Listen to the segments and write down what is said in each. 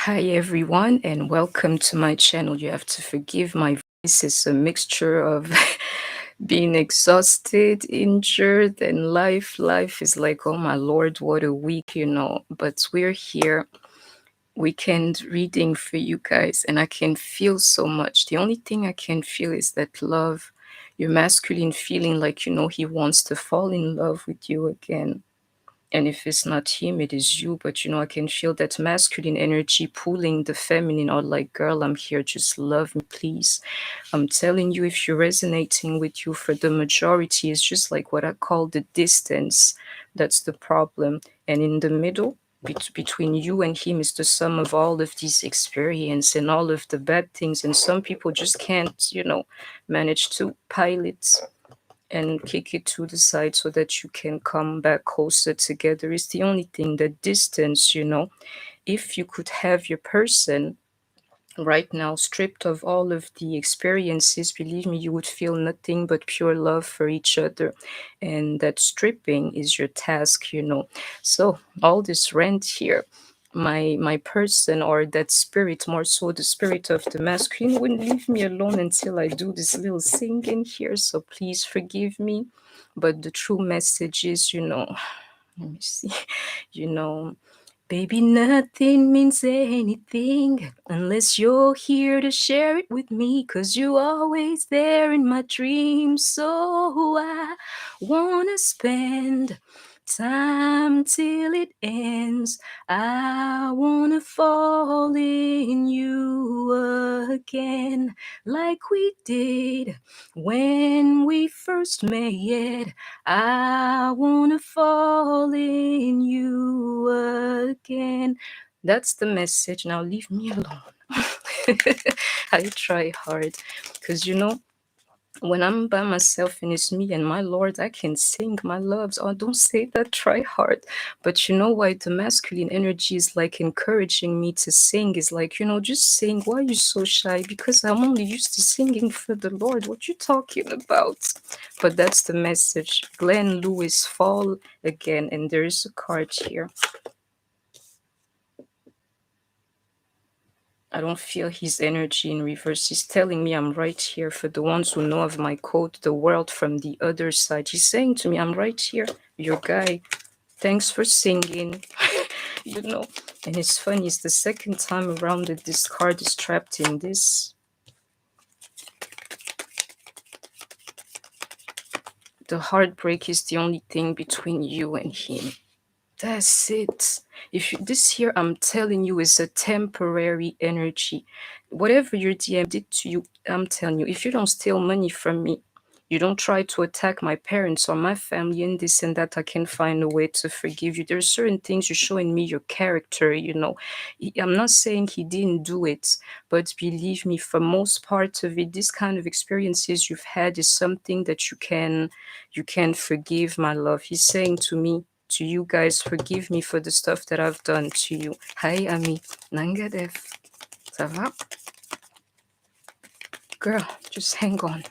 Hi everyone and welcome to my channel. You have to forgive my voice. It's a mixture of being exhausted, injured, and life is like, oh my lord, what a week. But we're here, weekend reading for you guys, and I can feel so much. The only thing I can feel is that love, your masculine feeling like he wants to fall in love with you again. And if it's not him, it is you. But I can feel that masculine energy pulling the feminine out like, girl, I'm here, just love me, please. I'm telling you, if you're resonating with you, for the majority, it's just like what I call the distance. That's the problem. And in the middle, between you and him, is the sum of all of these experience and all of the bad things. And some people just can't, manage to pilot and kick it to the side so that you can come back closer together. Is the only thing. The distance, if you could have your person right now stripped of all of the experiences, believe me, you would feel nothing but pure love for each other. And that stripping is your task. So all this rent here, my person, or that spirit, more so the spirit of the masculine, wouldn't leave me alone until I do this little singing here. So please forgive me. But the true message is, let me see, you know baby, nothing means anything unless you're here to share it with me, 'cause you're always there in my dreams. So I wanna spend time till it ends. I wanna fall in you again, like we did when we first met. I wanna fall in you again. That's the message. Now leave me alone. I try hard, because when I'm by myself and it's me and my Lord, I can sing my loves. Oh, don't say that, try hard. But you know why the masculine energy is like encouraging me to sing, is like, just sing. Why are you so shy? Because I'm only used to singing for the Lord. What you talking about? But that's the message. Glenn Lewis, fall again. And there is a card here. I don't feel his energy in reverse. He's telling me I'm right here. For the ones who know of my code, the world from the other side. He's saying to me, I'm right here, your guy. Thanks for singing. And it's funny, it's the second time around that this card is trapped in this. The heartbreak is the only thing between you and him. That's it. This here, I'm telling you, is a temporary energy. Whatever your DM did to you, I'm telling you, if you don't steal money from me, you don't try to attack my parents or my family and this and that, I can find a way to forgive you. There are certain things you're showing me, your character. I'm not saying he didn't do it, but believe me, for most part of it, this kind of experiences you've had is something that you can forgive, my love. He's saying to me, to you guys, forgive me for the stuff that I've done to you. Hi, Ami. Nangadef. Ça va? Girl, just hang on.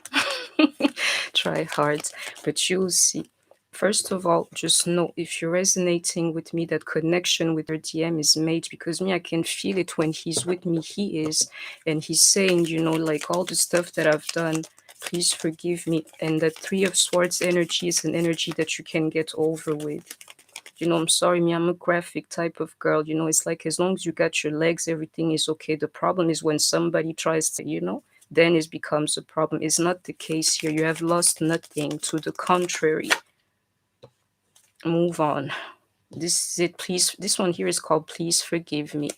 Try hard, but you'll see. First of all, just know, if you're resonating with me, that connection with your DM is made, because me, I can feel it when he's with me. He is, and he's saying, like, all the stuff that I've done, please forgive me. And that Three of Swords energy is an energy that you can get over with. I'm sorry, me, I'm a graphic type of girl. It's like, as long as you got your legs, everything is okay. The problem is when somebody tries to, then it becomes a problem. It's not the case here. You have lost nothing. To the contrary. Move on. This is it. Please, this one here is called Please Forgive Me.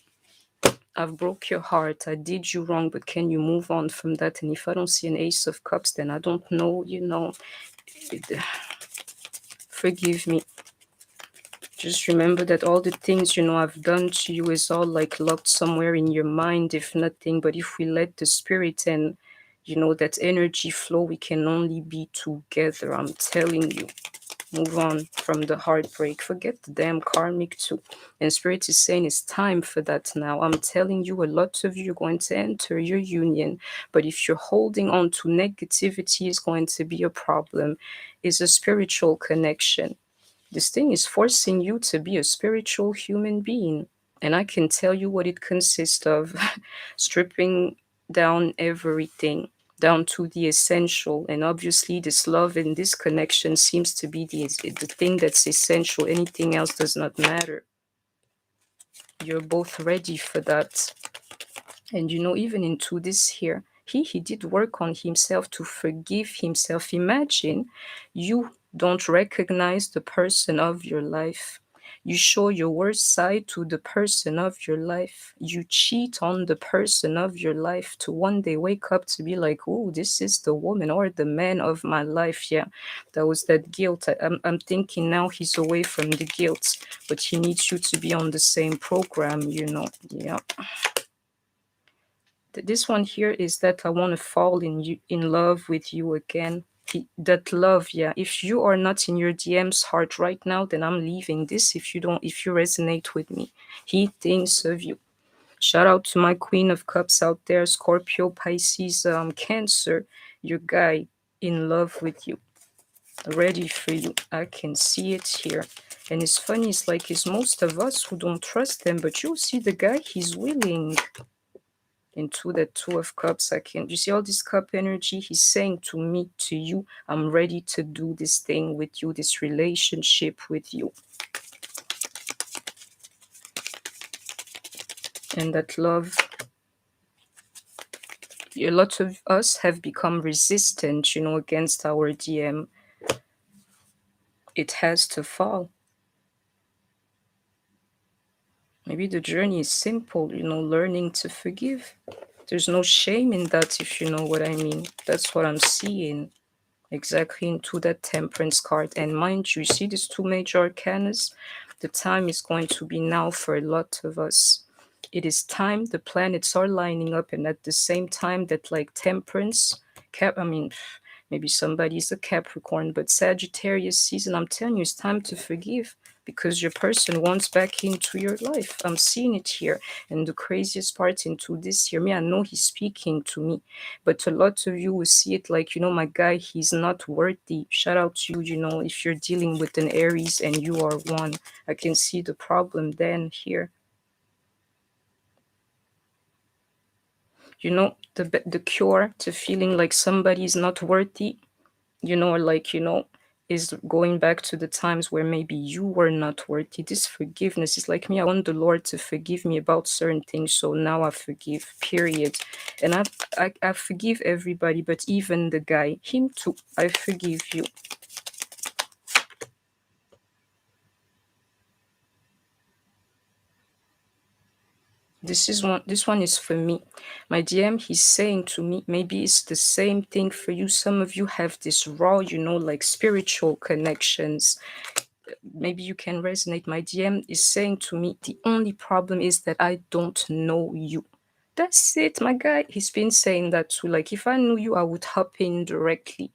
I've broke your heart. I did you wrong, but can you move on from that? And if I don't see an Ace of Cups, then I don't know, forgive me. Just remember that all the things, I've done to you is all like locked somewhere in your mind, if nothing. But if we let the spirit and, that energy flow, we can only be together. I'm telling you. Move on from the heartbreak. Forget the damn karmic too. And spirit is saying it's time for that now. I'm telling you, a lot of you are going to enter your union. But if you're holding on to negativity, is going to be a problem. It's a spiritual connection. This thing is forcing you to be a spiritual human being. And I can tell you what it consists of. Stripping down everything down to the essential. And obviously this love and this connection seems to be the thing that's essential. Anything else does not matter. You're both ready for that. And even into this here, he did work on himself to forgive himself. Imagine you don't recognize the person of your life. You show your worst side to the person of your life. You cheat on the person of your life to one day wake up to be like, oh, this is the woman or the man of my life. Yeah, that was that guilt. I'm thinking now he's away from the guilt, but he needs you to be on the same program. Yeah. This one here is that I want to fall in love with you again. That love, yeah. If you are not in your DM's heart right now, then I'm leaving this. If you resonate with me, he thinks of you. Shout out to my Queen of Cups out there, Scorpio, Pisces, Cancer. Your guy in love with you, ready for you. I can see it here. And it's funny, it's most of us who don't trust them, but you see the guy, he's willing. Into the Two of Cups, you see all this cup energy? He's saying to me, to you, I'm ready to do this thing with you, this relationship with you. And that love, a lot of us have become resistant, against our DM. It has to fall. Maybe the journey is simple, learning to forgive. There's no shame in that, if you know what I mean. That's what I'm seeing. Exactly into that Temperance card. And mind you, see these two major arcanas? The time is going to be now for a lot of us. It is time, the planets are lining up, and at the same time that Temperance, maybe somebody's a Capricorn, but Sagittarius season, I'm telling you, it's time to forgive because your person wants back into your life. I'm seeing it here. And the craziest part into this here, I know he's speaking to me, but a lot of you will see it my guy, he's not worthy. Shout out to you, if you're dealing with an Aries and you are one. I can see the problem then here. The cure to feeling like somebody's not worthy, is going back to the times where maybe you were not worthy. This forgiveness is like me. I want the Lord to forgive me about certain things, so now I forgive, period. And I forgive everybody, but even the guy, him too, I forgive you. This one is for me. My DM, he's saying to me, maybe it's the same thing for you. Some of you have this raw, spiritual connections. Maybe you can resonate. My DM is saying to me, the only problem is that I don't know you. That's it, my guy. He's been saying that too. If I knew you, I would hop in directly.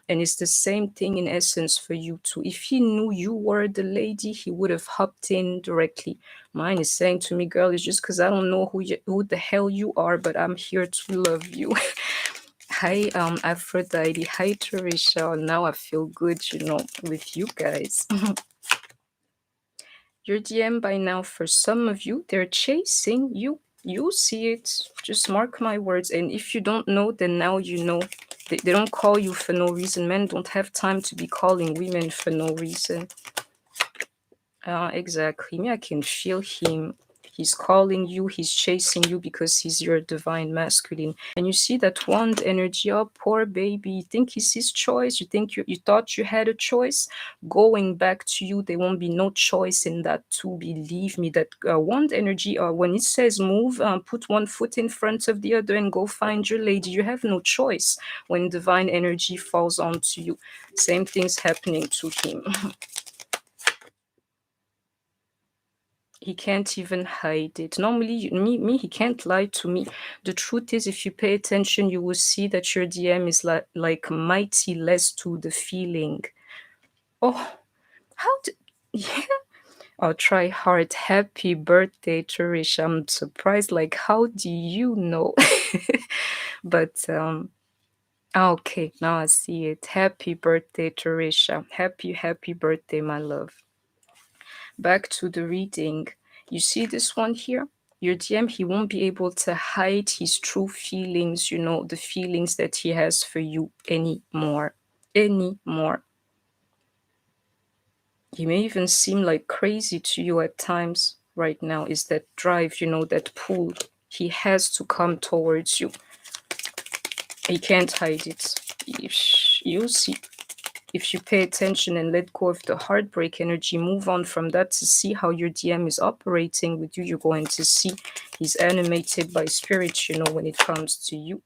And it's the same thing in essence for you too. If he knew you were the lady, he would have hopped in directly. Mine is saying to me, girl, it's just because I don't know who the hell you are, but I'm here to love you. Hi, Aphrodite. Hi, Teresa. Now I feel good, with you guys. Your DM by now, for some of you, they're chasing you. You see it. Just mark my words. And if you don't know, then now you know. They don't call you for no reason. Men don't have time to be calling women for no reason. Exactly. Me, I can feel him. He's calling you, he's chasing you because he's your divine masculine. And you see that wand energy, oh, poor baby. You think it's his choice? You think you thought you had a choice? Going back to you, there won't be no choice in that too. Believe me, that wand energy, when it says move, put one foot in front of the other and go find your lady. You have no choice when divine energy falls onto you. Same thing's happening to him. He can't even hide it. Normally, he can't lie to me. The truth is, if you pay attention, you will see that your DM is like mighty less to the feeling. Oh, yeah. I'll try hard. Happy birthday, Tarish. I'm surprised. How do you know? But okay, now I see it. Happy birthday, Tarisha. Happy birthday, my love. Back to the reading. You see this one here? Your DM, he won't be able to hide his true feelings, you know, the feelings that he has for you anymore. Anymore. He may even seem like crazy to you at times right now. Is that drive, you know, that pull. He has to come towards you. He can't hide it. You'll see. If you pay attention and let go of the heartbreak energy, move on from that to see how your DM is operating with you, you're going to see he's animated by spirit, you know, when it comes to you.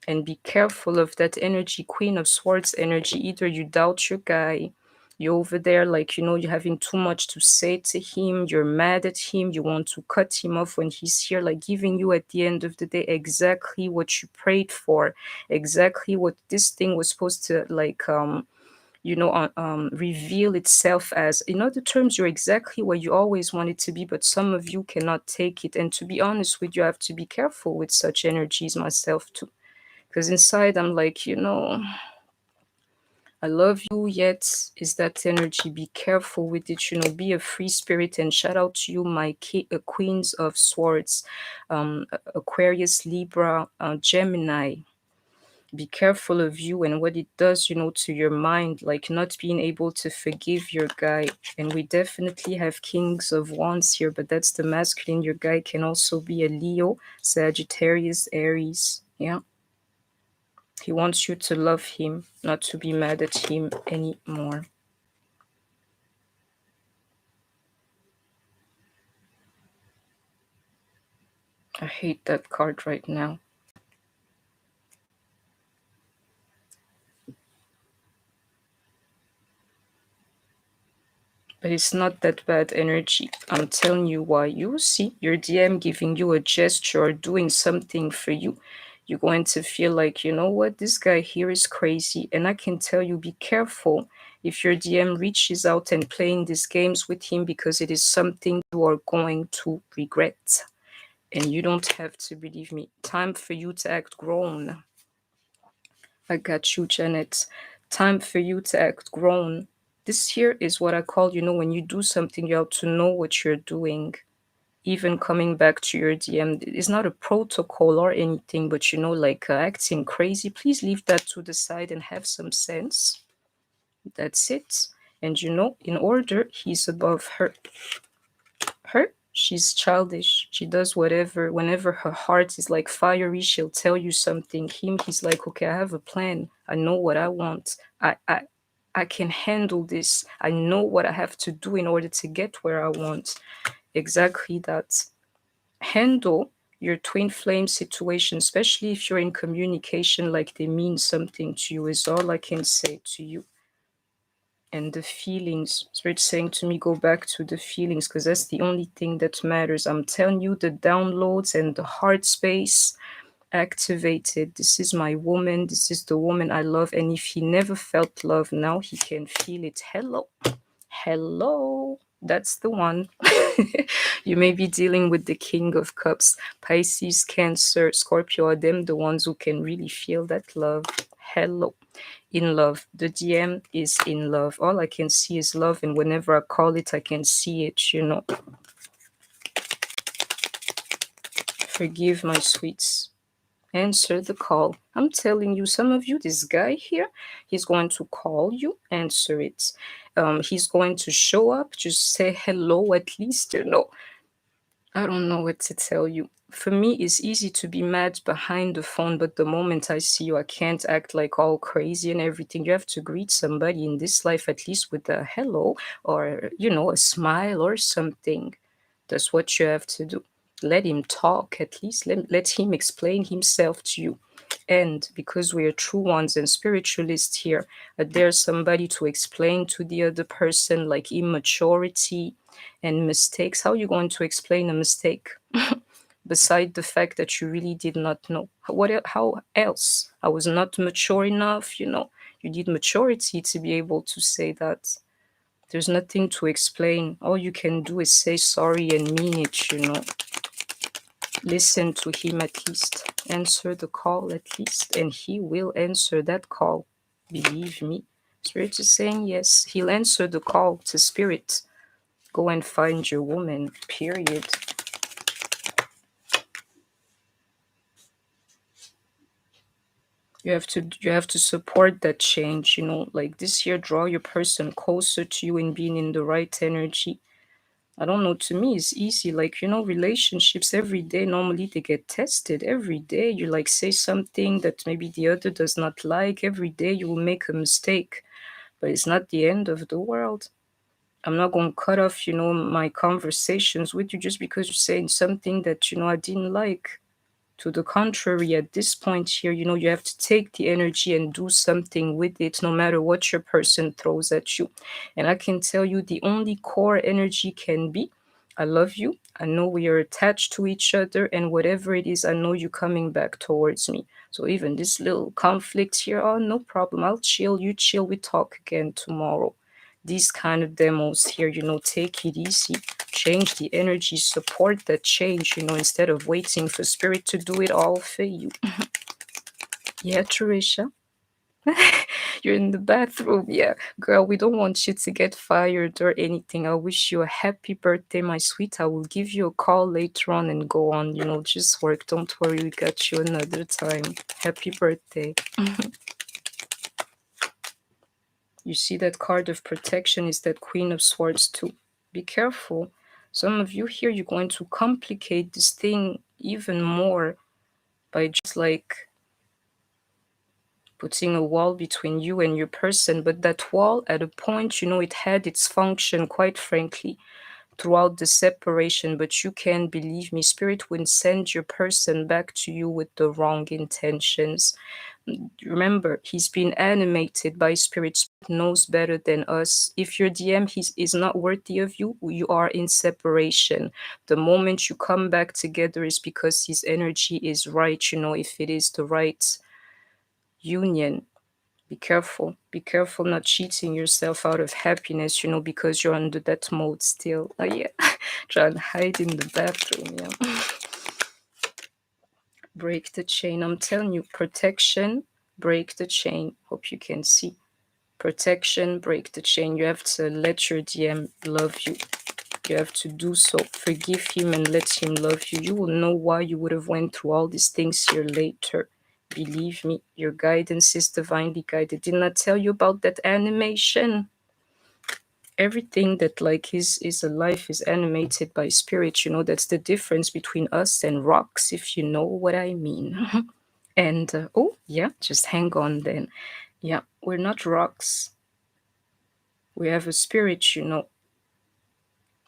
And be careful of that energy, Queen of Swords energy. Either you doubt your guy, you're over there like, you know, you're having too much to say to him, you're mad at him, you want to cut him off when he's here, like giving you at the end of the day exactly what you prayed for, exactly what this thing was supposed to like reveal itself as. In other terms, you're exactly where you always wanted to be, but some of you cannot take it. And to be honest with you, I have to be careful with such energies myself too, because inside I'm like, you know, I love you, yet is that energy. Be careful with it, you know, be a free spirit. And shout out to you, my queens of swords, Aquarius, Libra, Gemini. Be careful of you and what it does, you know, to your mind, like not being able to forgive your guy. And we definitely have kings of wands here, but that's the masculine. Your guy can also be a Leo, Sagittarius, Aries. Yeah. He wants you to love him, not to be mad at him anymore. I hate that card right now. But it's not that bad energy. I'm telling you why. You see your DM giving you a gesture or doing something for you. You're going to feel like, you know what, this guy here is crazy. And I can tell you, be careful if your DM reaches out and playing these games with him, because it is something you are going to regret. And you don't have to believe me. Time for you to act grown. I got you, Janet. Time for you to act grown. This here is what I call, you know, when you do something, you have to know what you're doing. Even coming back to your DM, it's not a protocol or anything, but you know, like acting crazy, please leave that to the side and have some sense. That's it. And you know, in order, he's above her. She's childish. She does whatever. Whenever her heart is like fiery, she'll tell you something. Him, he's like, okay, I have a plan. I know what I want. I can handle this. I know what I have to do in order to get where I want. Exactly that. Handle your twin flame situation, especially if you're in communication, like they mean something to you, is all I can say to you. And the feelings, Spirit saying to me, go back to the feelings, because that's the only thing that matters. I'm telling you, the downloads and the heart space activated. This is my woman. This is the woman I love. And if he never felt love, now he can feel it. Hello. Hello. That's the one. You may be dealing with the King of Cups. Pisces, Cancer, Scorpio are them the ones who can really feel that love. Hello. In love. The DM is in love. All I can see is love, and whenever I call it, I can see it, you know. Forgive my sweets. Answer the call. I'm telling you, some of you, this guy here, he's going to call you, answer it. He's going to show up, just say hello at least, you know. I don't know what to tell you. For me, it's easy to be mad behind the phone, but the moment I see you, I can't act like all crazy and everything. You have to greet somebody in this life at least with a hello or, you know, a smile or something. That's what you have to do. Let him talk at least. Let him explain himself to you. And because we are true ones and spiritualists here, there's somebody to explain to the other person, like immaturity and mistakes. How are you going to explain a mistake? Beside the fact that you really did not know. How else? I was not mature enough, you know. You need maturity to be able to say that. There's nothing to explain. All you can do is say sorry and mean it, you know. Listen to him at least. Answer the call at least, and he will answer that call. Believe me. Spirit is saying yes. He'll answer the call to spirit. Go and find your woman, period. You have to support that change, like this year, draw your person closer to you and being in the right energy. I don't know, to me it's easy. Like, relationships every day, normally they get tested every day. You like say something that maybe the other does not like. Every day you will make a mistake, but it's not the end of the world. I'm not going to cut off, my conversations with you just because you're saying something that, I didn't like. To the contrary, at this point here, you have to take the energy and do something with it, no matter what your person throws at you. And I can tell you the only core energy can be, I love you. I know we are attached to each other, and whatever it is, I know you coming back towards me. So even this little conflict here, oh, no problem. I'll chill. You chill. We talk again tomorrow. These kind of demos here, take it easy, change the energy, support that change, instead of waiting for spirit to do it all for you. Yeah, Trisha. You're in the bathroom. Yeah, girl, we don't want you to get fired or anything. I wish you a happy birthday, my sweet. I will give you a call later on and go on, just work. Don't worry, we got you another time. Happy birthday. You see that card of protection is that Queen of Swords too. Be careful. Some of you here, you're going to complicate this thing even more by just like putting a wall between you and your person. But that wall, at a point, it had its function, quite frankly, throughout the separation. But you can believe me, spirit will send your person back to you with the wrong intentions. Remember, he's been animated by spirit. Spirit knows better than us. If your DM is not worthy of you, you are in separation. The moment you come back together is because his energy is right, if it is the right union. Be careful. Be careful not cheating yourself out of happiness, because you're under that mode still. Oh, yeah. Try and hide in the bathroom, yeah. Break the chain. I'm telling you, protection, break the chain. Hope you can see. Protection, break the chain. You have to let your DM love you. You have to do so. Forgive him and let him love you. You will know why you would have went through all these things here later. Believe me, your guidance is divinely guided. Didn't I tell you about that animation? Everything that like is alive is animated by spirit. That's the difference between us and rocks, if you know what I mean. And oh yeah, just hang on then. Yeah, we're not rocks. We have a spirit. Your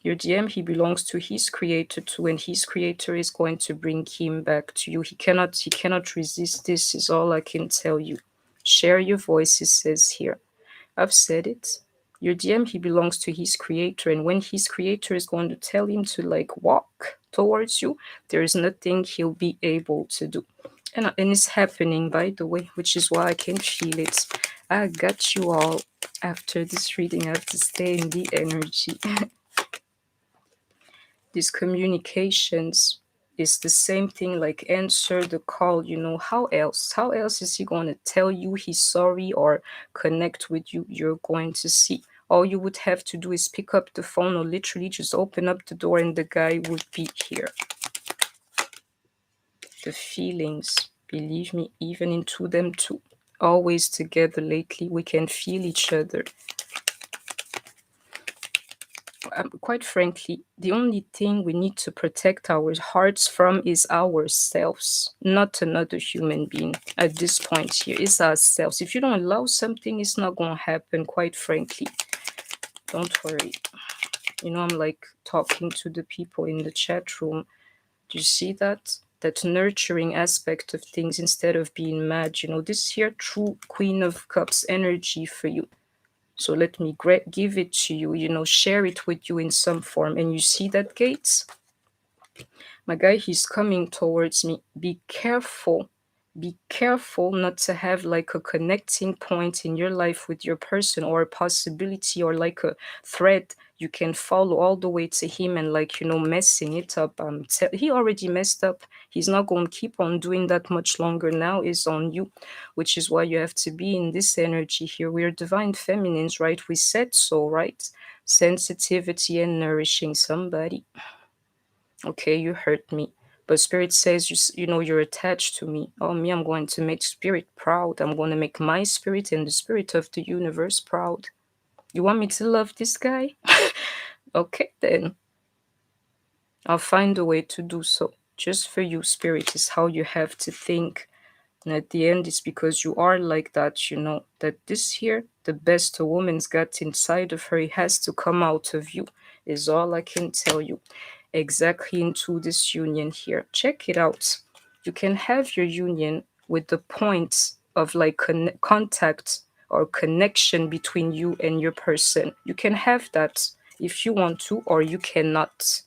DM, he belongs to his creator too, and his creator is going to bring him back to you. He cannot resist. This is all I can tell you. Share your voice, it says here. I've said it. Your DM, he belongs to his creator, and when his creator is going to tell him to like walk towards you, there is nothing he'll be able to do. And it's happening, by the way, which is why I can feel it. I got you all. After this reading, I have to stay in the energy. These communications is the same thing, like answer the call. How else is he going to tell you he's sorry or connect with you? You're going to see. All you would have to do is pick up the phone or literally just open up the door and the guy would be here. The feelings, believe me, even into them too. Always together lately, we can feel each other. Quite frankly, the only thing we need to protect our hearts from is ourselves, not another human being. At this point here, it's ourselves. If you don't allow something, it's not going to happen, quite frankly. Don't worry. I'm like talking to the people in the chat room. Do you see that? That nurturing aspect of things instead of being mad. This here true Queen of Cups energy for you. So let me give it to you, share it with you in some form. And you see that, Gates? My guy, he's coming towards me. Be careful. Be careful not to have like a connecting point in your life with your person, or a possibility, or like a thread you can follow all the way to him and like, messing it up. He already messed up. He's not going to keep on doing that much longer. Now is on you, which is why you have to be in this energy here. We're divine feminines, right? We said so, right? sensitivity and nourishing somebody. Okay, you hurt me. But spirit says, you know, you're attached to me. Oh, me, I'm going to make spirit proud. I'm going to make my spirit and the spirit of the universe proud. You want me to love this guy? Okay, then. I'll find a way to do so. Just for you, spirit, is how you have to think. And at the end, it's because you are like that, you know, that this here, the best a woman's got inside of her, it has to come out of you, is all I can tell you. Exactly into this union here. Check it out. You can have your union with the points of like contact or connection between you and your person. You can have that if you want to, or you cannot.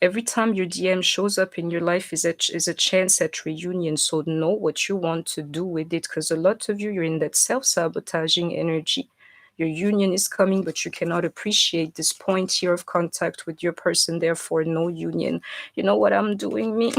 Every time your DM shows up in your life is a chance at reunion. So know what you want to do with it, because a lot of you, you're in that self-sabotaging energy. Your union is coming, but you cannot appreciate this point here of contact with your person, therefore no union. You know what I'm doing, me?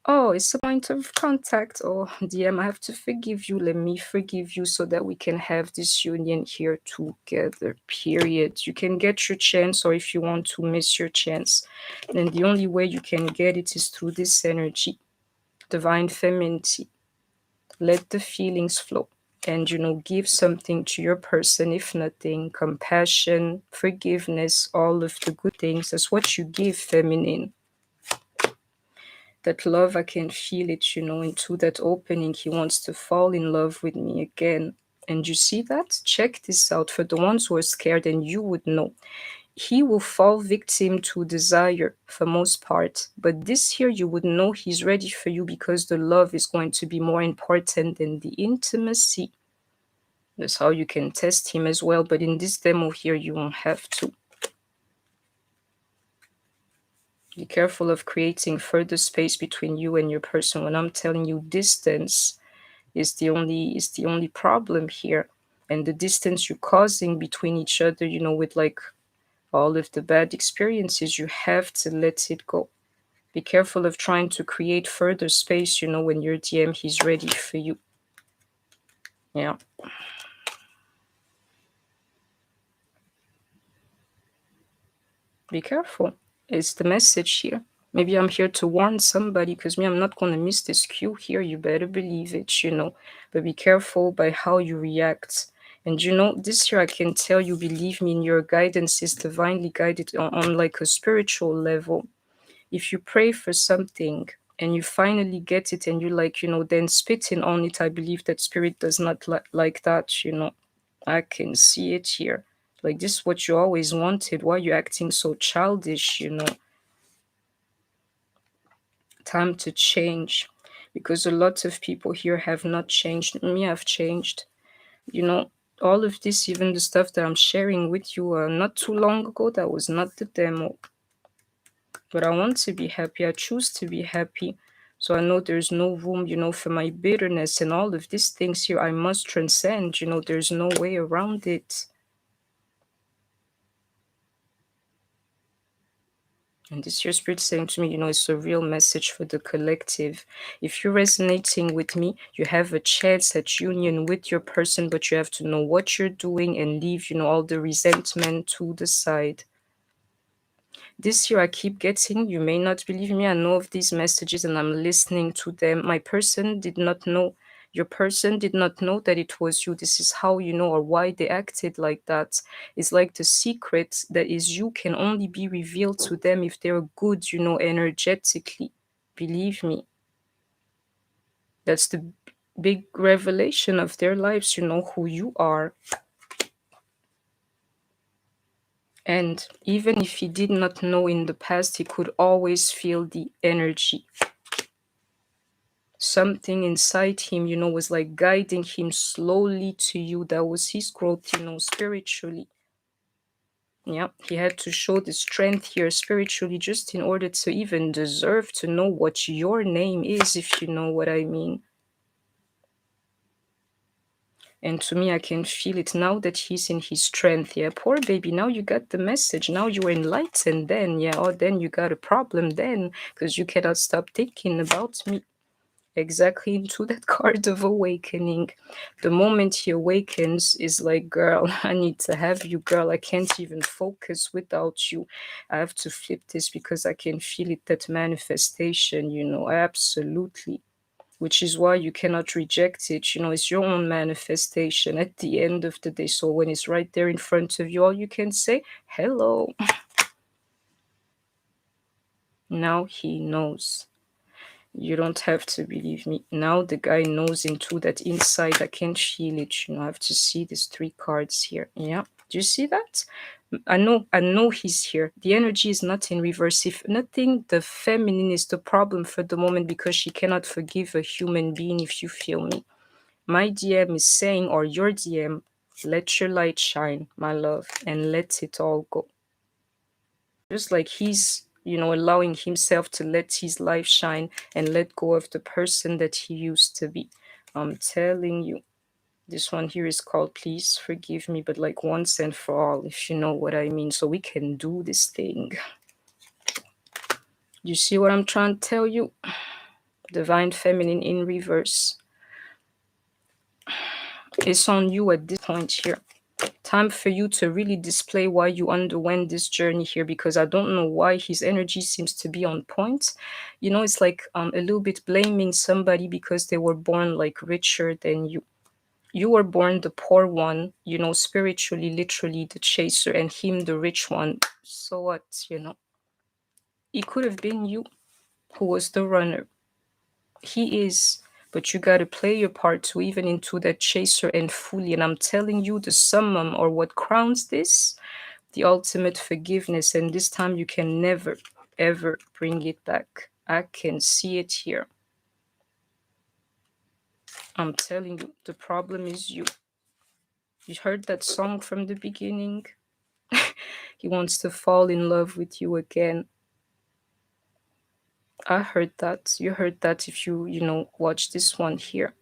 Oh, it's a point of contact. Oh, DM, I have to forgive you. Let me forgive you so that we can have this union here together, period. You can get your chance, or if you want to miss your chance, then the only way you can get it is through this energy, divine femininity. Let the feelings flow and, you know, give something to your person, if nothing, compassion, forgiveness, all of the good things. That's what you give, feminine. That love, I can feel it, you know, into that opening. He wants to fall in love with me again. And you see that? Check this out. For the ones who are scared, and you would know, he will fall victim to desire for most part. But this here, you would know he's ready for you, because the love is going to be more important than the intimacy. That's how you can test him as well. But in this demo here, you won't have to. Be careful of creating further space between you and your person. When I'm telling you distance is the only problem here, and the distance you're causing between each other, you know, with like all of the bad experiences, you have to let it go. Be careful of trying to create further space, you know, when your DM, he's ready for you. Yeah. Be careful. It's the message here. Maybe I'm here to warn somebody, because me, I'm not going to miss this cue here. You better believe it, you know. But be careful by how you react. And you know, this year I can tell you, believe me, in your guidance is divinely guided on like a spiritual level. If you pray for something and you finally get it, and you like, you know, then spitting on it, I believe that spirit does not like that, you know. I can see it here. Like, this is what you always wanted. Why are you acting so childish, you know? Time to change. Because a lot of people here have not changed. Me, I've changed. You know, all of this, even the stuff that I'm sharing with you not too long ago, that was not the demo. But I want to be happy. I choose to be happy. So I know there's no room, you know, for my bitterness and all of these things here. I must transcend, you know, there's no way around it. And this your spirit saying to me, you know, it's a real message for the collective. If you're resonating with me, you have a chance at union with your person, but you have to know what you're doing and leave, you know, all the resentment to the side. This year I keep getting, you may not believe me, I know of these messages and I'm listening to them. My person did not know, your person did not know that it was you. This is how you know, or why they acted like that. It's like the secret that is you can only be revealed to them if they're good, you know, energetically. Believe me. That's the big revelation of their lives, you know, who you are. And even if he did not know in the past, he could always feel the energy. Something inside him, you know, was like guiding him slowly to you. That was his growth, you know, spiritually. Yeah, he had to show the strength here spiritually just in order to even deserve to know what your name is, if you know what I mean. And to me, I can feel it now that he's in his strength. Yeah, poor baby, now you got the message. Now you were enlightened then. Yeah, or then you got a problem then, because you cannot stop thinking about me. exactly into that card of awakening. The moment he awakens is like, girl, I need to have you, girl. I can't even focus without you. I have to flip this because I can feel it, that manifestation, absolutely. Which is why you cannot reject it. It's your own manifestation at the end of the day. So when it's right there in front of you, all you can say, hello. Now he knows. You don't have to believe me. Now the guy knows into that inside. I can feel it. I have to see these 3 cards here. Yeah. Do you see that? I know he's here. The energy is not in reverse. If nothing, the feminine is the problem for the moment because she cannot forgive a human being, if you feel me. My DM is saying, or your DM, let your light shine, my love, and let it all go. Just like he's, allowing himself to let his life shine and let go of the person that he used to be. I'm telling you. This one here is called Please Forgive Me, but like once and for all, if you know what I mean. So we can do this thing. You see what I'm trying to tell you? Divine Feminine in reverse. It's on you at this point here. Time for you to really display why you underwent this journey here, because I don't know why his energy seems to be on point. It's like a little bit blaming somebody because they were born like richer than you. You were born the poor one, spiritually, literally the chaser, and him the rich one. So what? It could have been you who was the runner. He is, but you gotta play your part to even into that chaser and fully. And I'm telling you, the summum or what crowns this, the ultimate forgiveness. And this time you can never, ever bring it back. I can see it here. I'm telling you, the problem is you. You heard that song from the beginning? He wants to fall in love with you again. I heard that. You heard that if you watch this one here.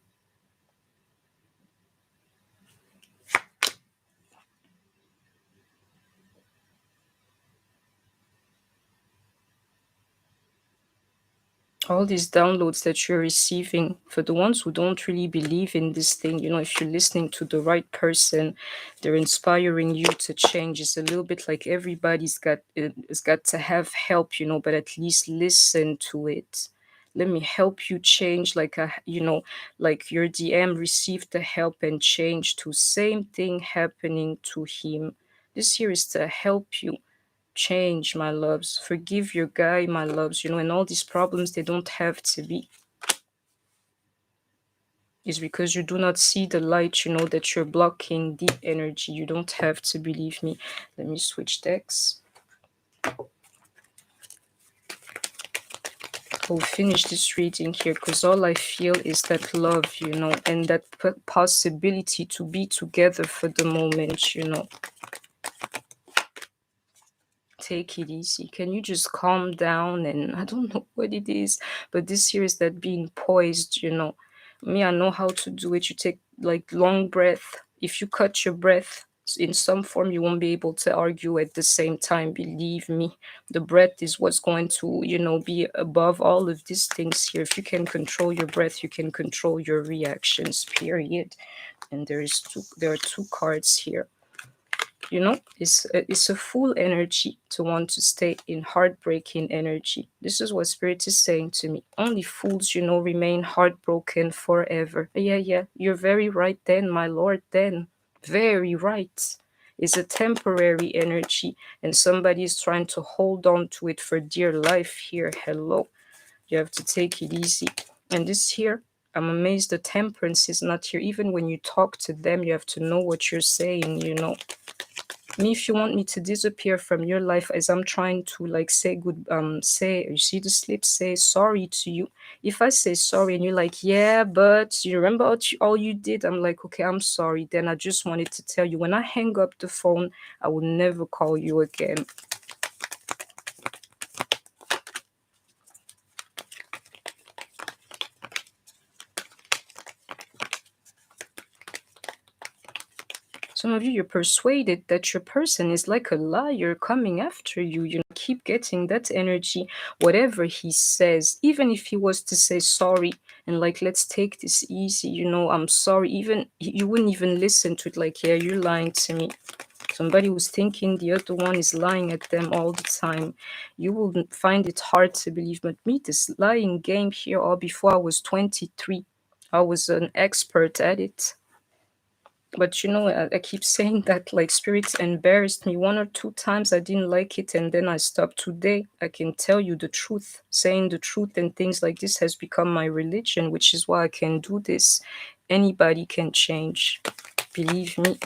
All these downloads that you're receiving, for the ones who don't really believe in this thing, if you're listening to the right person, they're inspiring you to change. It's a little bit like everybody's got to have help, but at least listen to it. Let me help you change, like your DM received the help and change to same thing happening to him. This here is to help you change, my loves. Forgive your guy, my loves. And all these problems, they don't have to be. It's because you do not see the light, that you're blocking the energy. You don't have to believe me. Let me switch decks. I'll finish this reading here because all I feel is that love, and that possibility to be together for the moment. Take it easy. Can you just calm down? And I don't know what it is, but this here is that being poised. Me, I know how to do it. You take like long breath. If you cut your breath in some form, you won't be able to argue at the same time. Believe me, the breath is what's going to, be above all of these things here. If you can control your breath, you can control your reactions, period. And there are 2 cards here. It's a full energy to want to stay in heartbreaking energy. This is what Spirit is saying to me. Only fools, remain heartbroken forever. Yeah, you're very right then, my lord, then. Very right. It's a temporary energy, and somebody is trying to hold on to it for dear life here. Hello. You have to take it easy. And this here, I'm amazed the temperance is not here. Even when you talk to them, you have to know what you're saying. Me, if you want me to disappear from your life as I'm trying to like say, you see the slip, say sorry to you. If I say sorry and you're like, yeah, but you remember all you did, I'm like, okay, I'm sorry. Then I just wanted to tell you, when I hang up the phone, I will never call you again. Some of you, you're persuaded that your person is like a liar coming after you. You know, keep getting that energy, whatever he says, even if he was to say sorry and like, let's take this easy, you know, I'm sorry, even you wouldn't even listen to it, like, yeah, you're lying to me. Somebody who's thinking the other one is lying at them all the time, you will find it hard to believe. But me, this lying game here, all before I was 23, I was an expert at it. But you know, I keep saying that like spirits embarrassed me 1 or 2 times. I didn't like it, and then I stopped. Today, I can tell you the truth. Saying the truth and things like this has become my religion, which is why I can do this. Anybody can change. Believe me.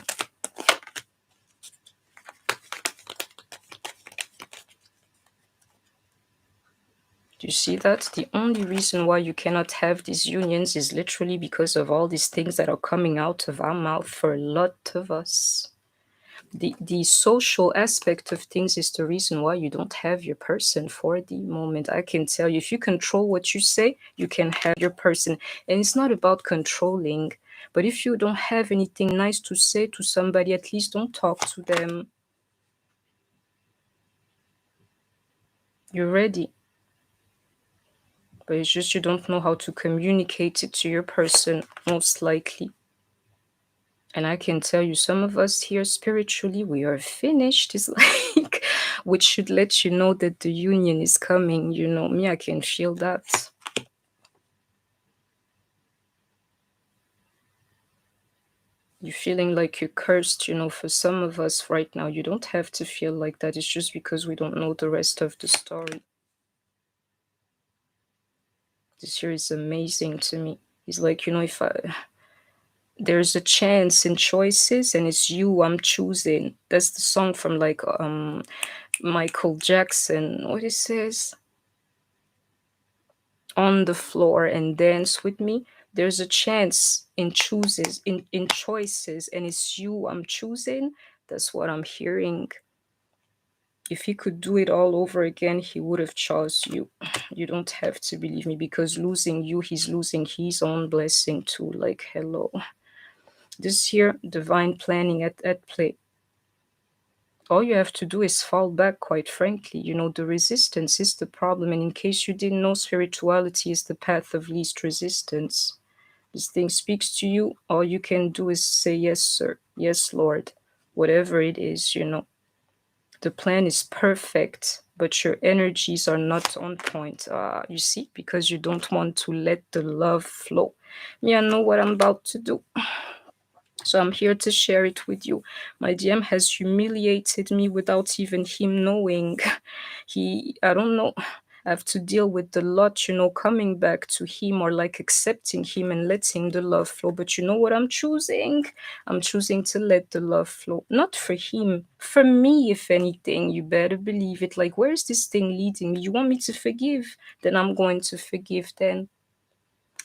Do you see that? The only reason why you cannot have these unions is literally because of all these things that are coming out of our mouth for a lot of us. The social aspect of things is the reason why you don't have your person for the moment. I can tell you, if you control what you say, you can have your person. And it's not about controlling, but if you don't have anything nice to say to somebody, at least don't talk to them. You're ready, but it's just you don't know how to communicate it to your person, most likely. And I can tell you, some of us here spiritually, we are finished. It's like, which should let you know that the union is coming. You know, me, I can feel that. You're feeling like you're cursed, you know, for some of us right now. You don't have to feel like that. It's just because we don't know the rest of the story. This year is amazing to me. It's like, you know, if there's a chance in choices and it's you I'm choosing. That's the song from like Michael Jackson. What it says? On the floor and dance with me. There's a chance in choices, and it's you I'm choosing. That's what I'm hearing. If he could do it all over again, he would have chose you. You don't have to believe me, because losing you, he's losing his own blessing too. Like, hello. This here, divine planning at play. All you have to do is fall back, quite frankly. You know, the resistance is the problem. And in case you didn't know, spirituality is the path of least resistance. This thing speaks to you. All you can do is say, yes, sir. Yes, Lord. Whatever it is, you know. The plan is perfect, but your energies are not on point. You see, because you don't want to let the love flow. Me, I know what I'm about to do. So I'm here to share it with you. My DM has humiliated me without even him knowing. I don't know. I have to deal with the lot, you know, coming back to him, or like accepting him and letting the love flow. But you know what I'm choosing? I'm choosing to let the love flow. Not for him, for me, if anything. You better believe it. Like, where's this thing leading me? You want me to forgive? Then I'm going to forgive then.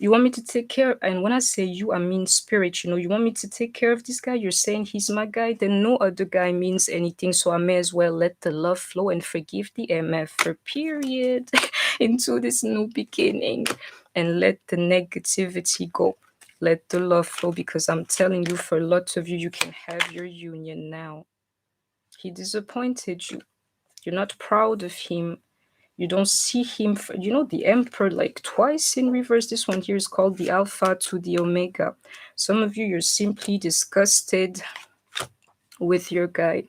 You want me to take care, and when I say you, I mean spirit, you know, you want me to take care of this guy, you're saying he's my guy, then no other guy means anything, so I may as well let the love flow and forgive the MF for period into this new beginning, and let the negativity go. Let the love flow, because I'm telling you, for a lot of you, you can have your union now. He disappointed you. You're not proud of him. You don't see him, you know, the emperor like twice in reverse. This one here is called the alpha to the omega. Some of you, you're simply disgusted with your guy.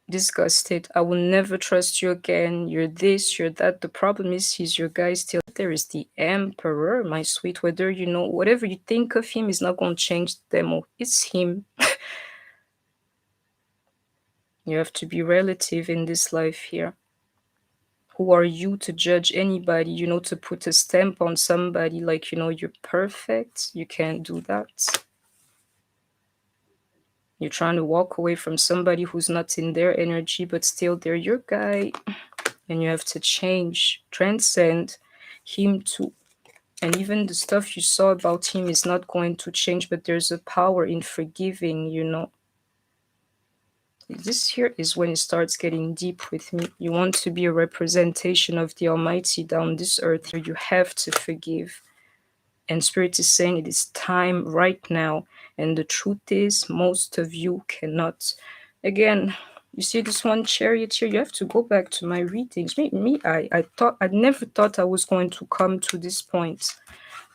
Disgusted. I will never trust you again. You're this, you're that. The problem is he's your guy still. There is the emperor, my sweet. Whether you know, whatever you think of him is not going to change the demo. It's him. You have to be relative in this life here. Who are you to judge anybody, you know, to put a stamp on somebody like, you know, you're perfect? You can't do that. You're trying to walk away from somebody who's not in their energy, but still they're your guy. And you have to change, transcend him too. And even the stuff you saw about him is not going to change, but there's a power in forgiving, you know. This here is when it starts getting deep with me. You want to be a representation of the Almighty down this earth. You have to forgive. And Spirit is saying it is time right now. And the truth is, most of you cannot. Again, you see this one chariot here, you have to go back to my readings. I never thought I was going to come to this point,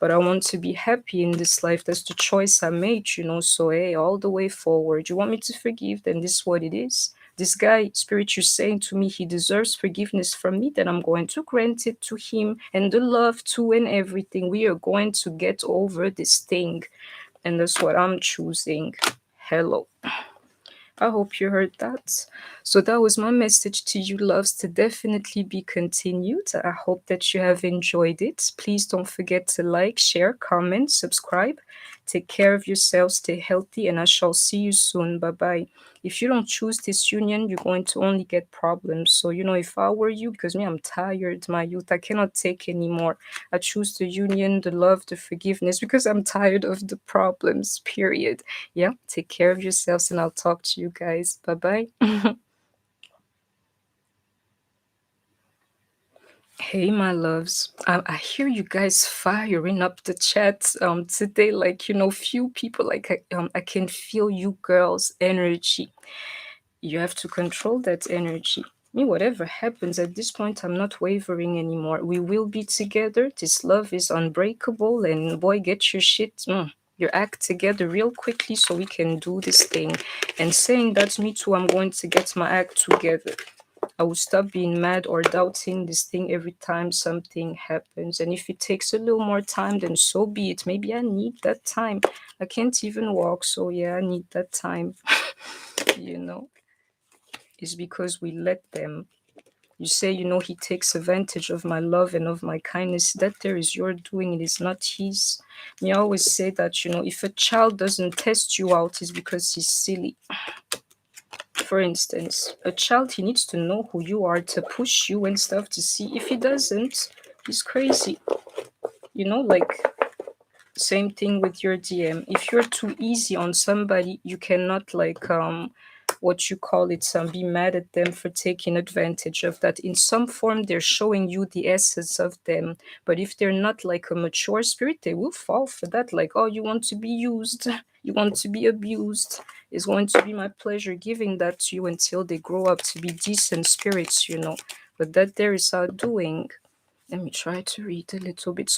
but I want to be happy in this life. That's the choice I made, So, hey, all the way forward. You want me to forgive? Then this is what it is. This guy, Spirit, you're saying to me he deserves forgiveness from me, then I'm going to grant it to him, and the love too, and everything. We are going to get over this thing. And that's what I'm choosing. Hello. I hope you heard that. So that was my message to you, loves, to definitely be continued. I hope that you have enjoyed it. Please don't forget to like, share, comment, subscribe. Take care of yourself, stay healthy, and I shall see you soon. Bye bye. If you don't choose this union, you're going to only get problems. So, if I were you, because me, I'm tired, my youth, I cannot take anymore. I choose the union, the love, the forgiveness, because I'm tired of the problems, period. Yeah, take care of yourselves, and I'll talk to you guys. Bye bye. Hey, my loves. I hear you guys firing up the chat today. Like, few people, like, I can feel you girls' energy. You have to control that energy. Me, whatever happens at this point, I'm not wavering anymore. We will be together. This love is unbreakable. And boy, get your shit, your act together real quickly so we can do this thing. And saying that, me too, I'm going to get my act together. I will stop being mad or doubting this thing every time something happens. And if it takes a little more time, then so be it. Maybe I need that time. I can't even walk, so yeah, I need that time. you know, it's because we let them. You say, he takes advantage of my love and of my kindness. That there is your doing, it is not his. Me, I always say that, if a child doesn't test you out, it's because he's silly. For instance, a child, he needs to know who you are to push you and stuff to see. If he doesn't, he's crazy. Like, same thing with your DM. If you're too easy on somebody, you cannot, like, what you call it, be mad at them for taking advantage of that. In some form, they're showing you the essence of them. But if they're not like a mature spirit, they will fall for that. Like, oh, you want to be used, you want to be abused. It's going to be my pleasure giving that to you until they grow up to be decent spirits. But that there is our doing. Let me try to read a little bit.